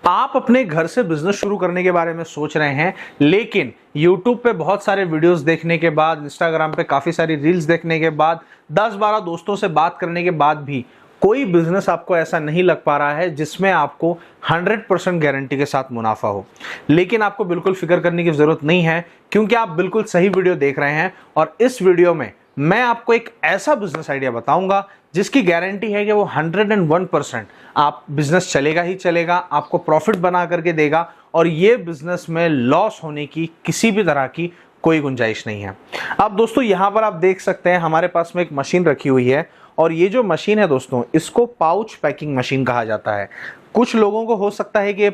आप अपने घर से बिजनेस शुरू करने के बारे में सोच रहे हैं, लेकिन YouTube पे बहुत सारे वीडियोस देखने के बाद, Instagram पे काफी सारी रील्स देखने के बाद, 10-12 दोस्तों से बात करने के बाद भी कोई बिजनेस आपको ऐसा नहीं लग पा रहा है जिसमें आपको 100% गारंटी के साथ मुनाफा हो। लेकिन आपको बिल्कुल फिक्र करने की जरूरत नहीं है, क्योंकि आप बिल्कुल सही वीडियो देख रहे हैं। और इस वीडियो में मैं आपको एक ऐसा बिजनेस आइडिया बताऊंगा जिसकी गारंटी है कि वो 101% आप बिजनेस चलेगा ही चलेगा, आपको प्रॉफिट बना करके देगा और ये बिजनेस में लॉस होने की किसी भी तरह की कोई गुंजाइश नहीं है। अब दोस्तों यहां पर आप देख सकते हैं हमारे पास में एक मशीन रखी हुई है, और ये जो मशीन है दोस्तों, इसको पाउच पैकिंग मशीन कहा जाता है। कुछ लोगों को हो सकता है कि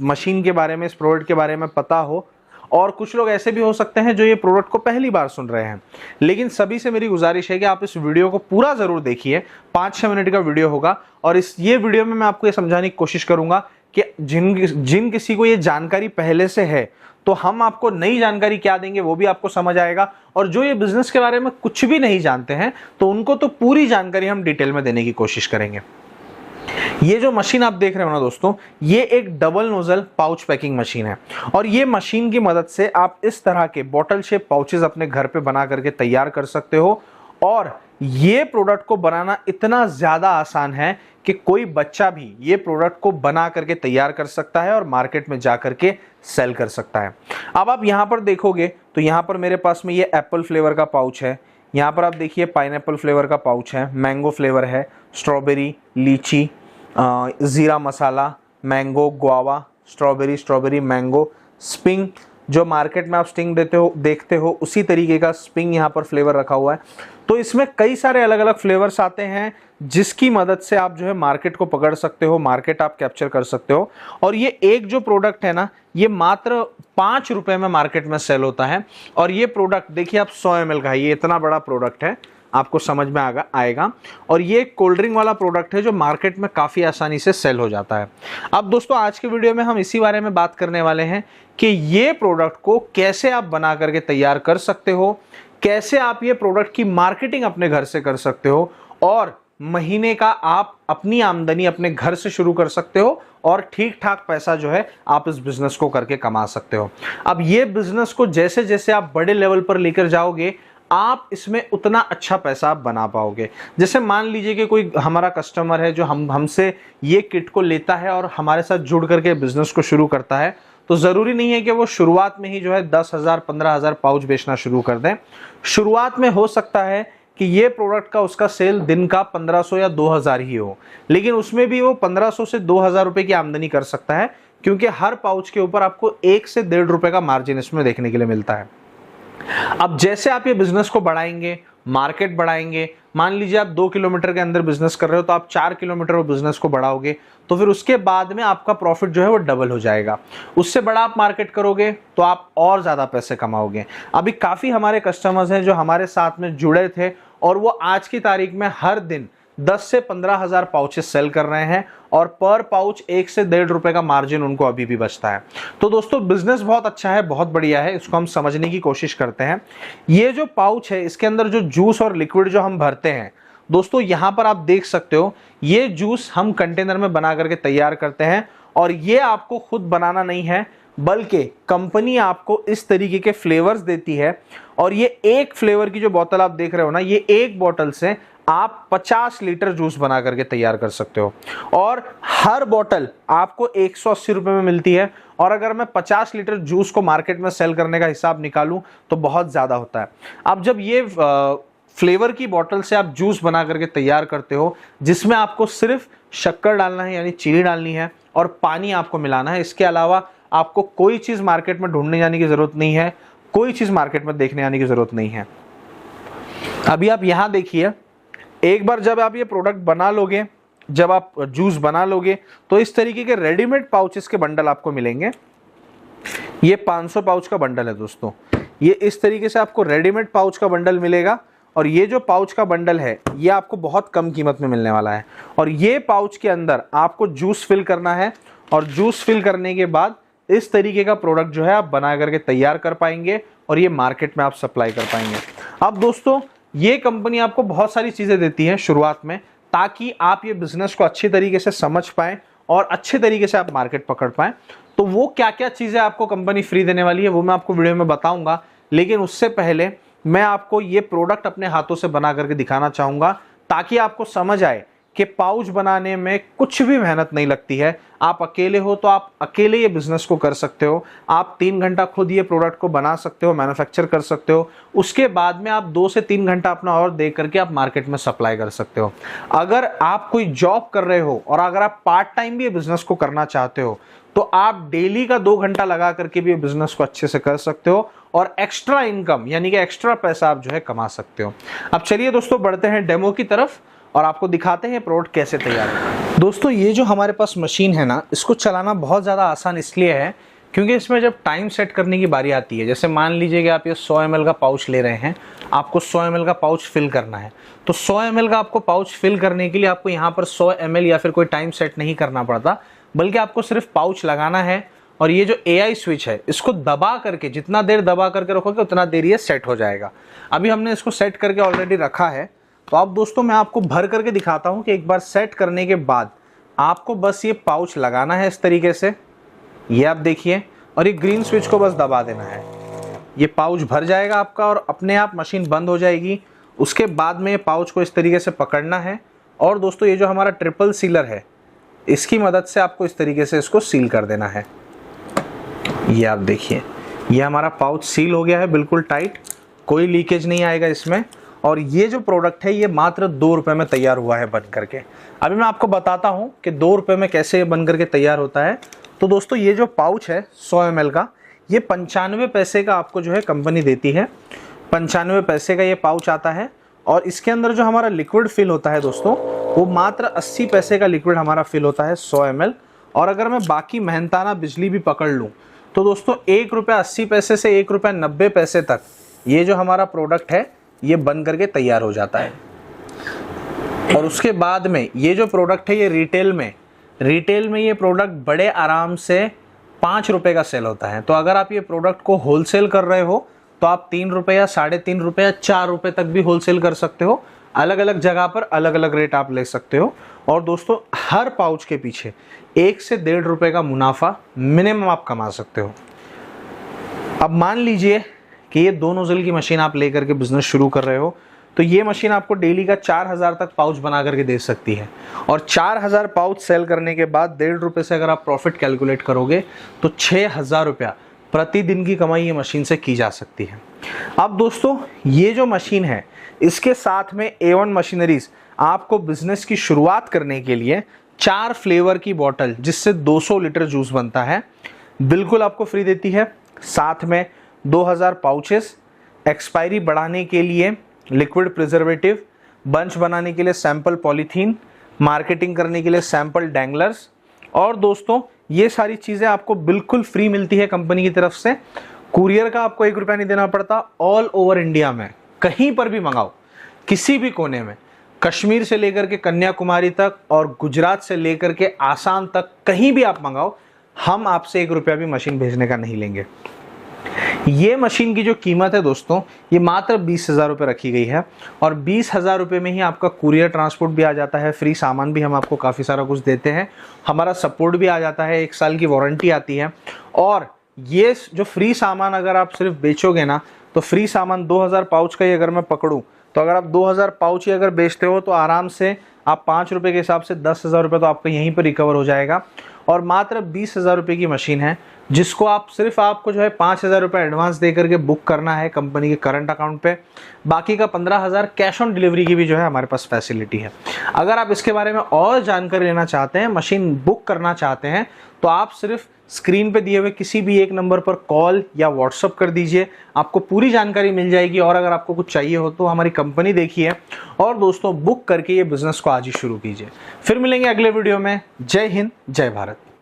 मशीन के बारे में, इस प्रोडक्ट के बारे में पता हो, और कुछ लोग ऐसे भी हो सकते हैं जो ये प्रोडक्ट को पहली बार सुन रहे हैं। लेकिन सभी से मेरी गुजारिश है कि आप इस वीडियो को पूरा जरूर देखिए। 5-6 मिनट का वीडियो होगा, और ये वीडियो में मैं आपको ये समझाने की कोशिश करूंगा कि जिन किसी को ये जानकारी पहले से है, तो हम आपको नई जानकारी क्या देंगे वो भी आपको समझ आएगा। और जो ये बिजनेस के बारे में कुछ भी नहीं जानते हैं, तो उनको तो पूरी जानकारी हम डिटेल में देने की कोशिश करेंगे। ये जो मशीन आप देख रहे हो ना दोस्तों, ये एक double nozzle pouch packing machine है। और ये मशीन की मदद से आप इस तरह के बॉटल शेप पाउचेस अपने घर पे बना करके तैयार कर सकते हो। और ये प्रोडक्ट को बनाना इतना ज्यादा आसान है कि कोई बच्चा भी ये प्रोडक्ट को बना करके तैयार कर सकता है और मार्केट में जा करके सेल कर सकता है। अब आप यहां पर देखोगे तो यहां पर मेरे पास में ये एप्पल फ्लेवर का पाउच है, यहां पर आप देखिए पाइनएप्पल फ्लेवर का पाउच है, मैंगो फ्लेवर है, स्ट्रॉबेरी, लीची, जीरा मसाला, मैंगो, गुआवा, स्ट्रॉबेरी मैंगो, स्पिंग, जो मार्केट में आप स्टिंग देखते हो उसी तरीके का स्पिंग यहाँ पर फ्लेवर रखा हुआ है। तो इसमें कई सारे अलग अलग फ्लेवर्स आते हैं, जिसकी मदद से आप जो है मार्केट को पकड़ सकते हो, मार्केट आप कैप्चर कर सकते हो। और ये एक जो प्रोडक्ट है ना, ये मात्र 5 रुपए में मार्केट में सेल होता है। और ये प्रोडक्ट देखिए आप 100 ml का है, ये इतना बड़ा प्रोडक्ट है, आपको समझ में आएगा। और ये कोल्ड ड्रिंक वाला प्रोडक्ट है जो मार्केट में काफी आसानी से सेल हो जाता है। अब दोस्तों आज के वीडियो में हम इसी बारे में बात करने वाले हैं कि ये प्रोडक्ट को कैसे आप बना करके तैयार कर सकते हो, कैसे आप ये प्रोडक्ट की मार्केटिंग अपने घर से कर सकते हो, और महीने का आप अपनी आमदनी अपने घर से शुरू कर सकते हो, और ठीक ठाक पैसा जो है आप इस बिजनेस को करके कमा सकते हो। अब ये बिजनेस को जैसे जैसे आप बड़े लेवल पर लेकर जाओगे, आप इसमें उतना अच्छा पैसा आप बना पाओगे। जैसे मान लीजिए कि कोई हमारा कस्टमर है जो हमसे ये किट को लेता है और हमारे साथ जुड़ करके बिजनेस को शुरू करता है, तो जरूरी नहीं है कि वो शुरुआत में ही जो है 10,000 15,000 पाउच बेचना शुरू कर दें। शुरुआत में हो सकता है कि ये प्रोडक्ट का उसका सेल दिन का 1500 या 2000 ही हो, लेकिन उसमें भी वो 1500 से 2000 रुपए की आमदनी कर सकता है, क्योंकि हर पाउच के ऊपर आपको 1 से 1.5 रुपए का मार्जिन इसमें देखने के लिए मिलता है। अब जैसे आप ये बिजनेस को बढ़ाएंगे, मार्केट बढ़ाएंगे, मान लीजिए आप 2 किलोमीटर के अंदर बिजनेस कर रहे हो, तो आप 4 किलोमीटर वो बिजनेस को बढ़ाओगे, तो फिर उसके बाद में आपका प्रॉफिट जो है वो डबल हो जाएगा। उससे बड़ा आप मार्केट करोगे तो आप और ज्यादा पैसे कमाओगे। अभी काफी हमारे कस्टमर्स हैं जो हमारे साथ में जुड़े थे, और वो आज की तारीख में हर दिन 10 से 15,000 पाउचेस सेल कर रहे हैं, और पर पाउच 1 से 1.5 रुपए का मार्जिन उनको अभी भी बचता है। तो दोस्तों बिजनेस बहुत अच्छा है, बहुत बढ़िया है, इसको हम समझने की कोशिश करते हैं। ये जो पाउच है, इसके अंदर जो जूस और लिक्विड जो हम भरते हैं दोस्तों, यहां पर आप देख सकते हो, ये जूस हम कंटेनर में बना करके तैयार करते हैं। और ये आपको खुद बनाना नहीं है, बल्कि कंपनी आपको इस तरीके के फ्लेवर्स देती है। और ये एक फ्लेवर की जो बोतल आप देख रहे हो ना, ये एक बोतल से आप 50 लीटर जूस बना करके तैयार कर सकते हो। और हर बोतल आपको 180 रुपए में मिलती है। और अगर मैं 50 लीटर जूस को मार्केट में सेल करने का हिसाब निकालूं तो बहुत ज्यादा होता है। अब जब ये फ्लेवर की बोतल से आप जूस बना करके तैयार करते हो, जिसमें आपको सिर्फ शक्कर डालना है, यानी चीनी डालनी है, और पानी आपको मिलाना है, इसके अलावा आपको कोई चीज मार्केट में ढूंढने जाने की जरूरत नहीं है, कोई चीज मार्केट में देखने आने की जरूरत नहीं है। अभी आप यहां देखिए, एक बार जब आप ये प्रोडक्ट बना लोगे, जब आप जूस बना लोगे, तो इस तरीके के रेडीमेड पाउचेस के बंडल आपको मिलेंगे। ये 500 पाउच का बंडल है दोस्तों, ये इस तरीके से आपको रेडीमेड पाउच का बंडल मिलेगा। और ये जो पाउच का बंडल है, ये आपको बहुत कम कीमत में मिलने वाला है। और ये पाउच के अंदर आपको जूस फिल करना है, और जूस फिल करने के बाद इस तरीके का प्रोडक्ट जो है आप बना करके तैयार कर पाएंगे, और ये मार्केट में आप सप्लाई कर पाएंगे। अब दोस्तों ये कंपनी आपको बहुत सारी चीजें देती है शुरुआत में, ताकि आप ये बिजनेस को अच्छी तरीके से समझ पाएं और अच्छे तरीके से आप मार्केट पकड़ पाए। तो वो क्या क्या चीजें आपको कंपनी फ्री देने वाली है वो मैं आपको वीडियो में बताऊंगा, लेकिन उससे पहले मैं आपको ये प्रोडक्ट अपने हाथों से बना करके दिखाना चाहूंगा ताकि आपको समझ आए कि पाउच बनाने में कुछ भी मेहनत नहीं लगती है। आप अकेले हो तो आप अकेले ये बिजनेस को कर सकते हो। आप 3 घंटा खुद ये प्रोडक्ट को बना सकते हो, मैन्युफैक्चर कर सकते हो। उसके बाद में आप 2 से 3 घंटा अपना और दे करके आप मार्केट में सप्लाई कर सकते हो। अगर आप कोई जॉब कर रहे हो और अगर आप पार्ट टाइम भी ये बिजनेस को करना चाहते हो तो आप डेली का 2 घंटा लगा करके भी ये बिजनेस को अच्छे से कर सकते हो और एक्स्ट्रा इनकम यानी कि एक्स्ट्रा पैसा आप जो है कमा सकते हो। अब चलिए दोस्तों बढ़ते हैं डेमो की तरफ और आपको दिखाते हैं प्रोडक्ट कैसे तैयार है। दोस्तों ये जो हमारे पास मशीन है ना, इसको चलाना बहुत ज़्यादा आसान इसलिए है क्योंकि इसमें जब टाइम सेट करने की बारी आती है, जैसे मान लीजिए कि आप ये 100 ml का पाउच ले रहे हैं, आपको 100 ml का पाउच फिल करना है, तो 100 ml का आपको पाउच फिल करने के लिए आपको यहाँ पर 100 ml या फिर कोई टाइम सेट नहीं करना पड़ता, बल्कि आपको सिर्फ पाउच लगाना है और ये जो AI स्विच है इसको दबा करके, जितना देर दबा करके रखोगे उतना देर ये सेट हो जाएगा। अभी हमने इसको सेट करके ऑलरेडी रखा है। तो अब दोस्तों मैं आपको भर करके दिखाता हूं कि एक बार सेट करने के बाद आपको बस ये पाउच लगाना है इस तरीके से, ये आप देखिए, और ये ग्रीन स्विच को बस दबा देना है। ये पाउच भर जाएगा आपका और अपने आप मशीन बंद हो जाएगी। उसके बाद में ये पाउच को इस तरीके से पकड़ना है और दोस्तों ये जो हमारा ट्रिपल सीलर है इसकी मदद से आपको इस तरीके से इसको सील कर देना है। ये आप देखिए, ये हमारा पाउच सील हो गया है बिल्कुल टाइट, कोई लीकेज नहीं आएगा इसमें। और ये जो प्रोडक्ट है ये मात्र 2 रुपए में तैयार हुआ है बन करके। अभी मैं आपको बताता हूं कि 2 रुपए में कैसे ये बन करके तैयार होता है। तो दोस्तों ये जो पाउच है 100 ml का, ये 95 पैसे का आपको जो है कंपनी देती है। 95 पैसे का ये पाउच आता है और इसके अंदर जो हमारा लिक्विड फिल होता है दोस्तों, वो मात्र 80 पैसे का लिक्विड हमारा फिल होता है 100 ml। और अगर मैं बाकी मेहनताना बिजली भी पकड़ लूँ तो दोस्तों 1 रुपया 80 पैसे से 1 रुपया 90 पैसे तक ये जो हमारा प्रोडक्ट है ये बन करके तैयार हो जाता है। और उसके बाद में ये जो प्रोडक्ट है ये रिटेल में ये प्रोडक्ट बड़े आराम से 5 रुपए का सेल होता है। तो अगर आप ये प्रोडक्ट को होलसेल कर रहे हो तो आप 3 रुपए या 3.5 रुपए या 4 रुपए तक भी होलसेल कर सकते हो। अलग अलग जगह पर अलग अलग रेट आप ले सकते हो। और दोस्तों हर पाउच के पीछे 1 से 1.5 रुपए का मुनाफा मिनिमम आप कमा सकते हो। अब मान लीजिए कि ये 2 नोजल की मशीन आप लेकर के बिजनेस शुरू कर रहे हो, तो ये मशीन आपको डेली का 4000 तक पाउच बना करके दे सकती है। और 4000 पाउच सेल करने के बाद 1.5 रुपए से अगर आप प्रॉफिट कैलकुलेट करोगे तो 6000 रुपया प्रतिदिन की कमाई ये मशीन से की जा सकती है। अब दोस्तों ये जो मशीन है इसके साथ में A1 मशीनरीज आपको बिजनेस की शुरुआत करने के लिए 4 फ्लेवर की बोतल जिससे 200 लीटर जूस बनता है बिल्कुल आपको फ्री देती है। साथ में 2000 पाउचेस, एक्सपायरी बढ़ाने के लिए लिक्विड प्रिजर्वेटिव, बंच बनाने के लिए सैंपल पॉलीथीन, मार्केटिंग करने के लिए सैंपल डैंगलर्स। और दोस्तों ये सारी चीज़ें आपको बिल्कुल फ्री मिलती है कंपनी की तरफ से। कुरियर का आपको 1 रुपया नहीं देना पड़ता। ऑल ओवर इंडिया में कहीं पर भी मंगाओ, किसी भी कोने में, कश्मीर से लेकर के कन्याकुमारी तक और गुजरात से लेकर के आसाम तक कहीं भी आप मंगाओ, हम आपसे 1 रुपया भी मशीन भेजने का नहीं लेंगे। ये मशीन की जो कीमत है दोस्तों ये मात्र 20,000 रुपये रखी गई है और 20,000 रुपये में ही आपका कुरियर ट्रांसपोर्ट भी आ जाता है, फ्री सामान भी हम आपको काफ़ी सारा कुछ देते हैं, हमारा सपोर्ट भी आ जाता है, 1 साल की वारंटी आती है। और ये जो फ्री सामान अगर आप सिर्फ बेचोगे ना तो फ्री सामान 2000 पाउच का ही अगर मैं पकड़ूं तो अगर आप 2000 पाउच ही अगर बेचते हो तो आराम से आप 5 रुपये के हिसाब से 10,000 रुपये तो आपका यहीं पर रिकवर हो जाएगा। और मात्र 20,000 रुपये की मशीन है जिसको आप सिर्फ आपको जो है 5,000 रुपये एडवांस दे करके बुक करना है कंपनी के करंट अकाउंट पे, बाकी का 15,000 कैश ऑन डिलीवरी की भी जो है हमारे पास फैसिलिटी है। अगर आप इसके बारे में और जानकारी लेना चाहते हैं, मशीन बुक करना चाहते हैं, तो आप सिर्फ स्क्रीन पे दिए हुए किसी भी एक नंबर पर कॉल या व्हाट्सअप कर दीजिए, आपको पूरी जानकारी मिल जाएगी। और अगर आपको कुछ चाहिए हो तो हमारी कंपनी देखिए और दोस्तों बुक करके ये बिजनेस को आज ही शुरू कीजिए। फिर मिलेंगे अगले वीडियो में। जय हिंद, जय भारत।